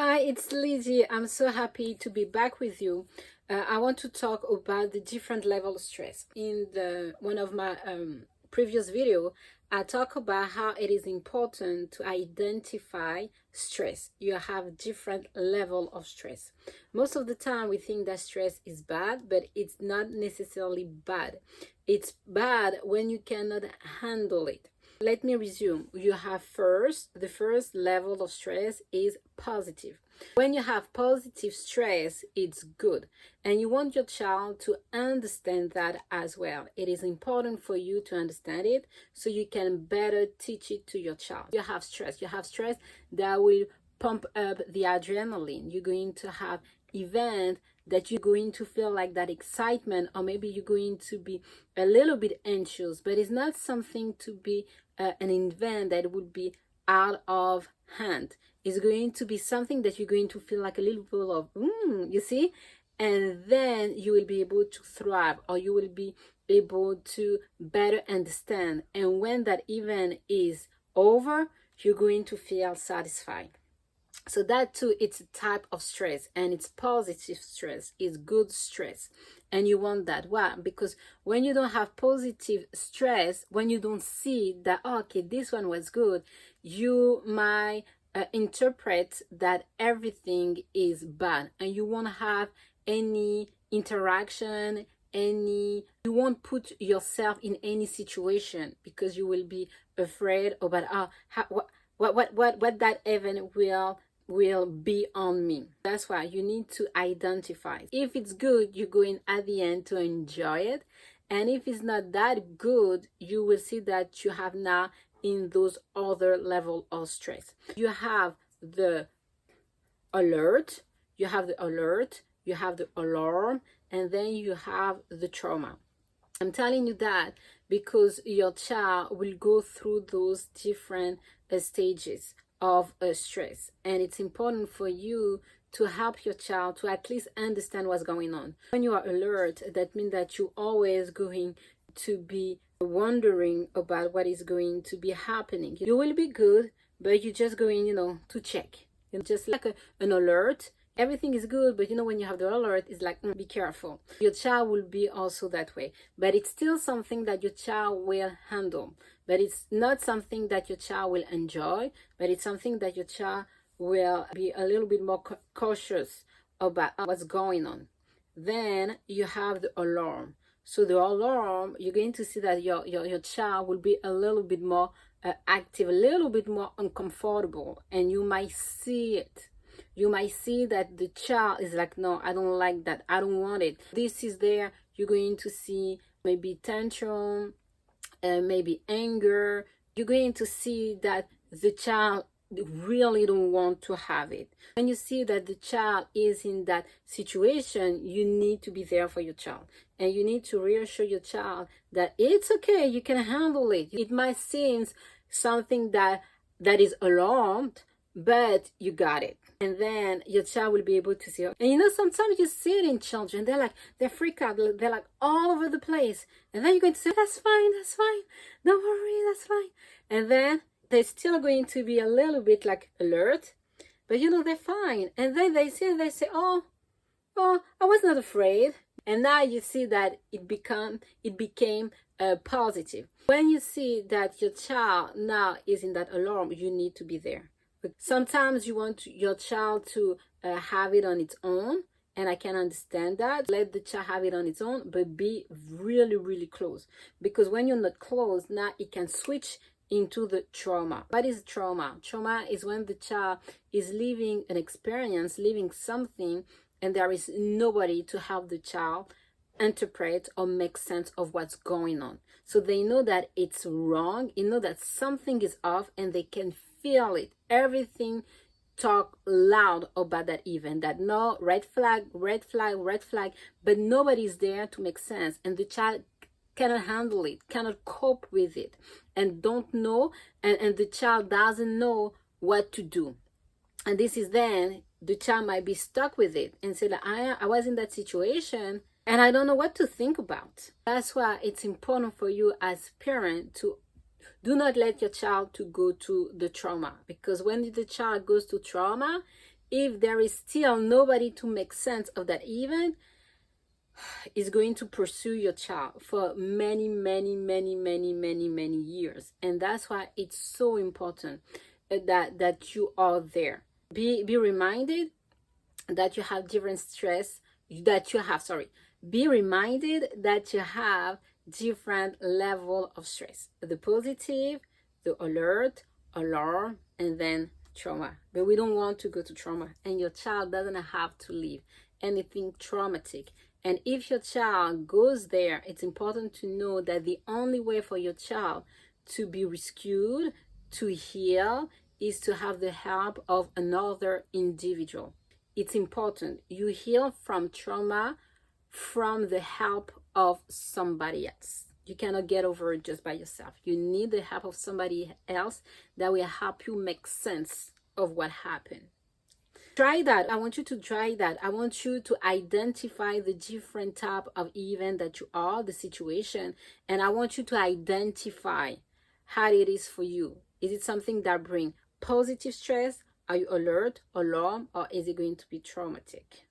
Hi, it's Lydie. I'm so happy to be back with you. I want to talk about the different level of stress. In the one of my previous video, I talk about how it is important to identify stress. You have different level of stress. Most of the time we think that stress is bad, but it's not necessarily bad. It's bad when you cannot handle it. Let me resume. You have the first level of stress is positive. When you have positive stress, it's good. And you want your child to understand that as well. It is important for you to understand it so you can better teach it to your child. You have stress that will pump up the adrenaline. You're going to have event that you're going to feel like that excitement, or maybe you're going to be a little bit anxious, but it's not something to be an event that would be out of hand. It's going to be something that you're going to feel like a little bit of you see, and then you will be able to thrive, or you will be able to better understand. And when that event is over, you're going to feel satisfied. So that too, it's a type of stress, and it's positive stress, it's good stress, and you want that. Why? Because when you don't have positive stress, when you don't see that, oh, okay, this one was good, you might interpret that everything is bad, and you won't have any interaction, you won't put yourself in any situation, because you will be afraid about what that event will be on me. That's why you need to identify. If it's good, you're going at the end to enjoy it. And if it's not that good, you will see that you have now in those other level of stress. You have the alert, you have the alarm, and then you have the trauma. I'm telling you that because your child will go through those different stages of stress, and it's important for you to help your child to at least understand what's going on. When you are alert, that means that you're always going to be wondering about what is going to be happening. You will be good, but you're just going, to check. Just like an alert. Everything is good, but when you have the alert, it's like, be careful. Your child will be also that way, but it's still something that your child will handle. But it's not something that your child will enjoy, but it's something that your child will be a little bit more cautious about what's going on. Then you have the alarm. So the alarm, you're going to see that your child will be a little bit more active, a little bit more uncomfortable, and you might see it. You might see that the child is like, no, I don't like that. I don't want it. This is there. You're going to see maybe tantrum, maybe anger. You're going to see that the child really don't want to have it. When you see that the child is in that situation, you need to be there for your child. And you need to reassure your child that it's okay. You can handle it. It might seem something that is alarmed, but you got it. And then your child will be able to see. And sometimes you see it in children. They're freaked out. They're like all over the place. And then you're going to say, that's fine. Don't worry, that's fine. And then they're still going to be a little bit like alert, but they're fine. And then they say, oh, I was not afraid. And now you see that it became positive. When you see that your child now is in that alarm, you need to be there. Sometimes you want your child to have it on its own, and I can understand that. Let the child have it on its own, but be really, really close. Because when you're not close, now it can switch into the trauma. What is trauma? Trauma is when the child is living an experience, living something, and there is nobody to help the child interpret or make sense of what's going on. So they know that it's wrong, that something is off, and they can feel it. Everything talk loud about that event, that no, red flag, but nobody's there to make sense, and the child cannot handle it, cannot cope with it, and don't know, and the child doesn't know what to do. And this is then the child might be stuck with it and say that I was in that situation and I don't know what to think about. That's why it's important for you as parent to do not let your child to go to the trauma, because when the child goes to trauma, if there is still nobody to make sense of that event, is going to pursue your child for many, many, many, many, many, many years. And that's why it's so important that you are there. Be reminded that you have different stress, be reminded that you have different level of stress. The positive, the alert, alarm, and then trauma. But we don't want to go to trauma, and your child doesn't have to live anything traumatic. And if your child goes there, it's important to know that the only way for your child to be rescued, to heal, is to have the help of another individual. It's important you heal from trauma from the help of somebody else. You cannot get over it just by yourself. You need the help of somebody else that will help you make sense of what happened. Try that. I want you to try that. I want you to identify the different type of event that you are, the situation, and I want you to identify how it is for you. Is it something that brings positive stress? Are you alert, alarm, or is it going to be traumatic?